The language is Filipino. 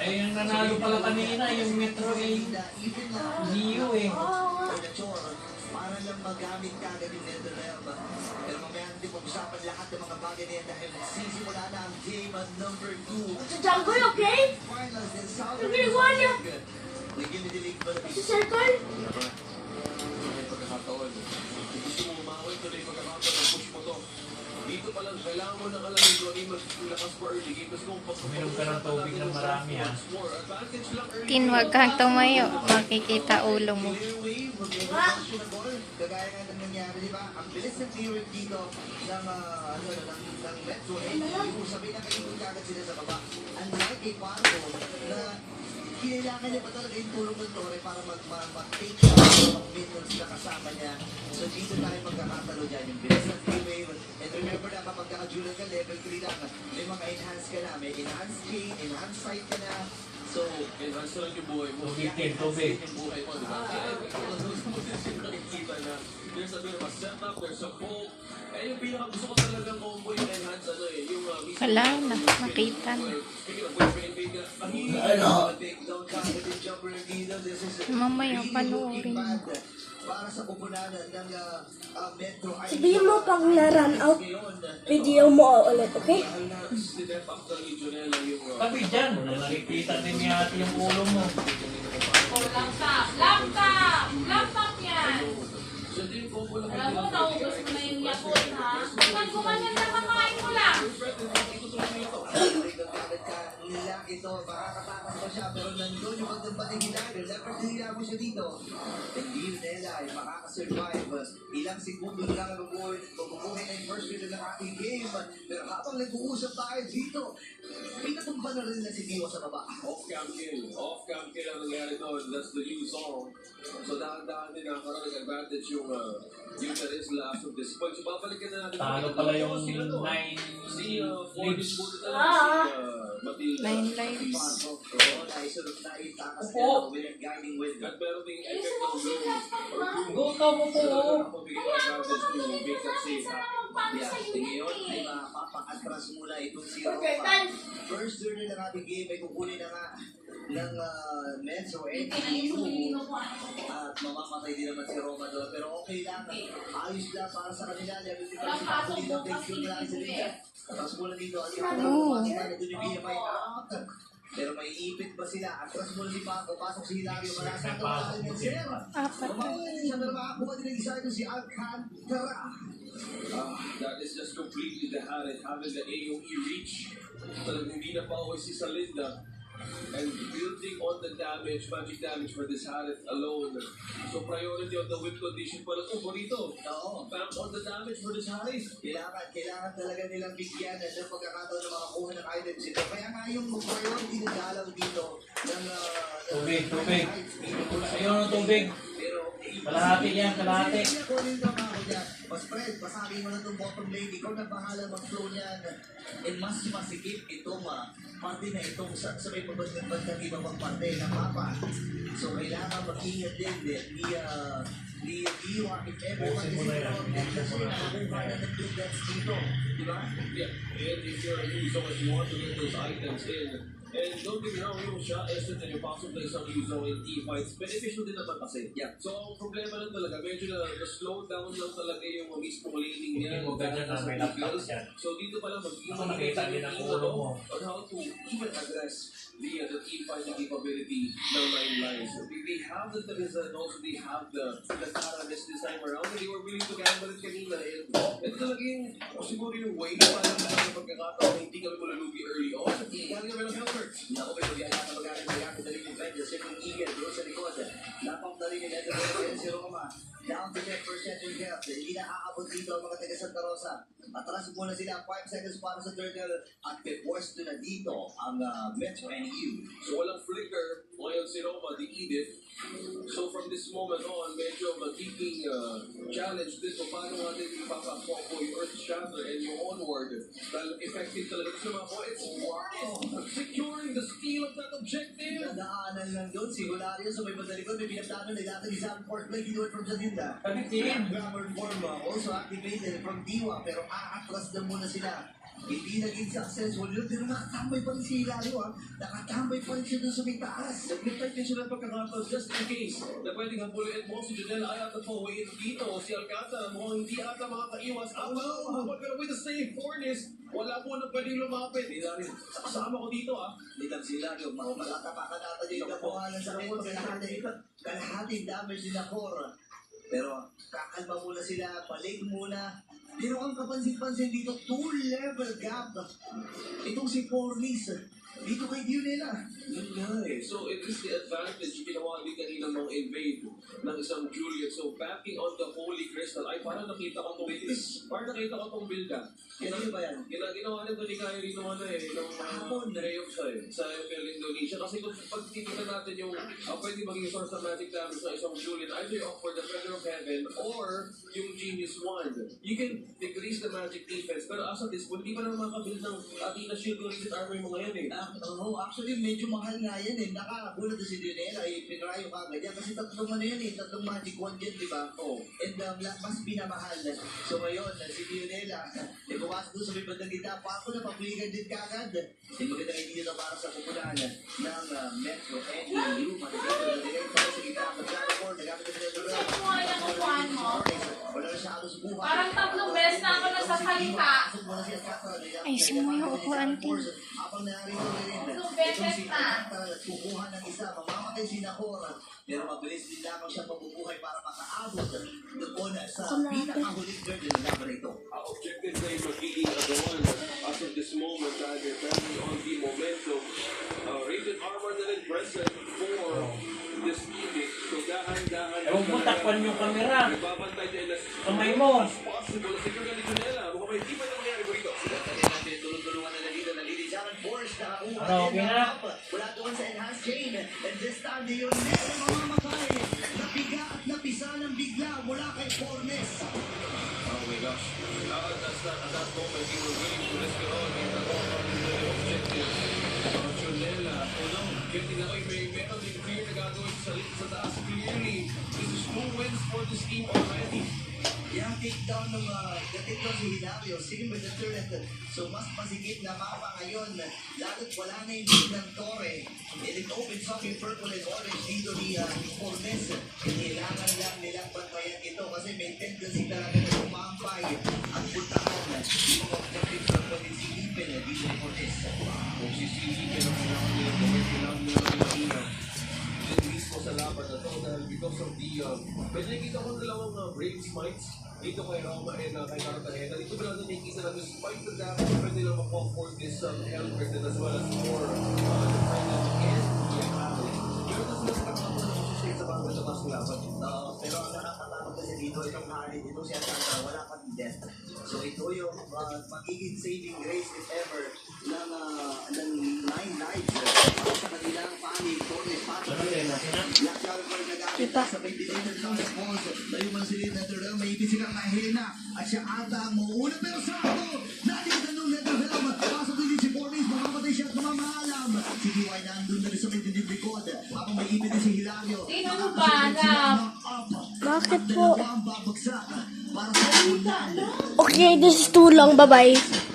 Ay, yung nanalo pala kanina, yung Metro Gio eh. Para lang magamit kagad yung NetherRealm. Pero mamaya natin pag-usapan lahat ng mga bagay na yan dahil nagsisimula na ang game at number 2. Sa Jungkoy, okay? Yung ginagawa niya. Sa circle? Gusto mo umaway, tuloy pagkakataon, push mo to. Dito pa lang, kailangan mo nang alamin kung ano yung maglakas pa early game. Kasi kung Uminom ka ng tubig ng marami ha. Tin, wag kang tumayo. Makikita ulo mo. Kagaya nga nang nangyari, di ba? Ang bilis ng clearance dito ng Metro. Yung sabi na kayo kagad sila sa baba. Unlike kay Parco na kinailangan niya pa talaga yung tulong ng Torre para mag-take ang middles na kasama niya. So dito tayo magkakatalo dyan. Yung bilis ng three-wave. And remember na kapag naka-Julian ka, level 3 lang. May mga enhance ka na. May enhanced chain, enhanced sight ka na. So, enhance lang yung buhay mo. Tubig. Yung buhay mo, di ba? Nakikita na there's a bit of a setup, there's a poke. Eh, yung pinaka-gusto ko talagang combo yung enhance, ano eh, yung... Wala na. Nakita na. Mamaya panoorin mo. Para sa pupunanan ng Metro. Sabihin mo pag na-run out, video mo ulit, okay? Sabi dyan, nakikita din ni ate yung ulo mo. Oh, laptop! Laptop! Laptop yan! Alam mo, naubos mo na yung Yakult, ha? Kumanyan na kakain mo lang! Nila ito, makakatakas pa siya, pero nandun yung magdampating hinagin. Dapat nila mo siya dito. Hindi nila ay makakasurvive. Ilang segundo lang ang mabubuhay na yung first minute ng ating game. Pero habang nag-uusap tayo dito, pinatumba na rin na si Dio sa baba. Off-cam kill. Off-cam kill ang nangyari doon. That's the new song. So dahan-dahan din nakakaroon ng advantage yung Tarisla of this point. So babalikan na natin. Talo pala yung 9 lives. Nine lives. At meron ding effect ng blue. Gusto mo po. Mabigyan ng advantage to make that safe. Ngayon ay mapapakatras muna itong si Roma. First turn ng ating game ay kukunin na nga ng Metro NTU at mamamatay din naman si Roma doon. Pero okay lang, ayos lang para sa kanila. Level 3 kasi ako dito, take yun lang sa liga. Tapos mula dito, ang makikita na doon yung BMI out. Pero may ipit pa sila. Atras mula si Paco, pasok si Hilario, malasa ito na ng Sir. Apat na. Siya na makakuha din ang isa ito si Alcantara. That is just completely the habit, having the AOE reach. Talagang hindi na pa si Salinda. And building on the damage, magic damage for this Harith alone. So priority on the whip condition para ito, bonito. Oo. Bam on the damage for this Harith. Kailangan talaga nilang bigyan ng pagkakataon ng mga kuha ng items ito. Kaya nga yung priority na dalaw dito ng Tubig. Ayun ang tubig. Kalahati yan, kalahati. Mas Fred, pasabi mo na itong bottom lane. Ikaw na bahala mag-flow niyan. And mas masikip itong parte na itong sa may pabagdagbag ng ibang parte na papa. So kailangan mag-ingat din. Di if everyone is around them kasi nakakuha na ng good dance dito. Diba? Yeah, and if you're a user, if you want to get those items in, and don't get me wrong, yung shot essence and yung possible isang user in teamfights, beneficial din naman kasi. Yeah. So, ang problema lang talaga, medyo na-slow down lang talaga yung mismo laning niya. Hindi mo ganyan na may laptop yan. So, dito pala Ako nakita din ang ulo mo. on how to even address the team fighting capability ng Nine Lives. They have the Teresa and also they have the Taramis this time around. And they were willing to gamble it kanina. And talaga yung, siguro yung way para sa pagkakataon na hindi kami malulugi early on. Galing kami ng helpers. Naku, may pag-iaya na magaling na rin yung Vendor. Second Eagle, doon sa likod. Lapang na rin yung Vendor si Roma. Down to 10% yung health. Hindi na aabot dito ang mga taga Santa Rosa. Atras muna sila 5 seconds para sa turtle. At pepwers na dito ang Metro NU. So walang flicker. Ngayon si Roma, the Edith. So from this moment on, medyo magiging challenge din kung paano natin ipapapoko yung Earth Shatter and yung Onward. Dahil effective talaga sa mga points. Wow! Securing the steal of that objective! Nadaanan lang doon si Hilario sa may madalikod. May pinagdaanan na natin isang fourth play. Ginuwit from Jacinda. Kabitin. Grammar form also activated from Diwa. Pero aatras na muna sila Hindi naging successful yun, pero nakatambay pa rin si Hilario nakatambay pa rin siya dun sa may taas. Nag-protect din sila ng pagkakataon just in case na pwedeng habulin mo si Janela ay ata po way dito. Si Alcantara mukhang hindi ata makakaiwas. Habang pero with the same Fornes, wala po na pwedeng lumapit. Hindi na rin. Kasama ko dito Nitang si Hilario, malatapakan natin yung nakuhanan sa akin. Kalahating damage nila Cora. Pero kakalma muna sila, balik muna. Pero ang kapansin-pansin dito, 2-level gap. Itong si Fornis, dito kay Dionela. Yun nga So it is the advantage ginawa din kanina mga invade ng isang Juliet. So backing on the Holy Crystal ay parang nakita ko itong build Ano ba yan? Ginawa nito ni Kyrie nung nung playoff siya sa FL Indonesia. Kasi kung pag titignan natin yung pwede maging source of magic damage ng isang Juliet, either for the Feather of Heaven or yung Genius Wand. You can decrease the magic defense, pero as of this, hindi pa naman makabuild ng Athena Shield or Rigid Armor mo ngayon Actually, medyo mahal nga yan Nakagulat na si Dionela, pinrayo ka agad yan. Kasi tatlong tatlong magic wand yan, di ba? And mas pinamahal. So ngayon, si Dionela, bukas doon sa may bandang gita, paano na pagligan din kagad. Yung magandang idea na para sa populaan ng Metro NEU. Matagay para sa gita, mag-report, nagamit na sila doon. Check mo yung upuan mo. Wala na siya ako sa buhay. Parang 3 beses na ako nasasalita. Ay, sumuyo ako, auntie. Habang narito rin, 2 beses na. kukuha ng isa, mamamatay si Nakora. Pero mabilis din lamang siya mabubuhay para makaabot doon sa pinakahuling girl na laban ito. Ang objective na yung magiging agawan as of this moment dahil depending on the momentum. Rated armor na rin present for this meeting. So dahan-dahan. Huwag mo takpan yung camera. Nagbabantay din as Kamay mo. possible. Siguro ganito nila. Mukhang may di pa na mangyari ko ito. Tulong-tulungan na Sharon Force nakakuha Okay na. Wala doon sa enhanced chain. And this time, Dionela mamamatay. Napiga at napisa ng bigla mula kay Fornes. Oh my gosh. At that moment, he was willing to risk it all. He had all of the objectives. Chonela, getting away, meron din clear na gagawin sa taas. Clearly, this is 2 wins for this team already. Yung takedown ng takedown si Hilario, same with the turret. So mas masigit na mapa ngayon. Lalo't wala na yung lead ng Torre. And it opens up yung purple and orange dito ni Fornes. Kailangan lang nilang bantayan ito kasi may tendency talaga na kumampay at puntahan yung objectives ng pwede silipin dito ni Fornes. Kung sisilipin ang kailangan nila din mismo sa laban na to dahil because of the pwede nakikita ko dalawang brave smites dito kay Roma and kay Cartagena. Dito ba natin nakikita na despite the damage, pwede lang mag-afford this helmet and as well as for the final and the alley. Pero tas mas nakakapon na kasi sa mga labas ng laban. Pero ang nakakatakot kasi dito, itong hari dito siya wala pang death. So ito yung magiging saving grace if ever ng 9 lives sa kanilang panig. Fornes Pato. Black Shadow pa rin nagamit sa may delivery ng response. Tayo man sila na ito may ibig silang mahina at siya ata ang mauuna. Pero sa ako, nakikita nung Netherhelm. Pasok din si Fornes, makamatay siya at mamamalam. Si DY nandun na rin sa may delivery code. Habang may ibig din si Hilario. Sino mo ba, anak? Bakit po? Para sa Okay, this is too long. Bye-bye.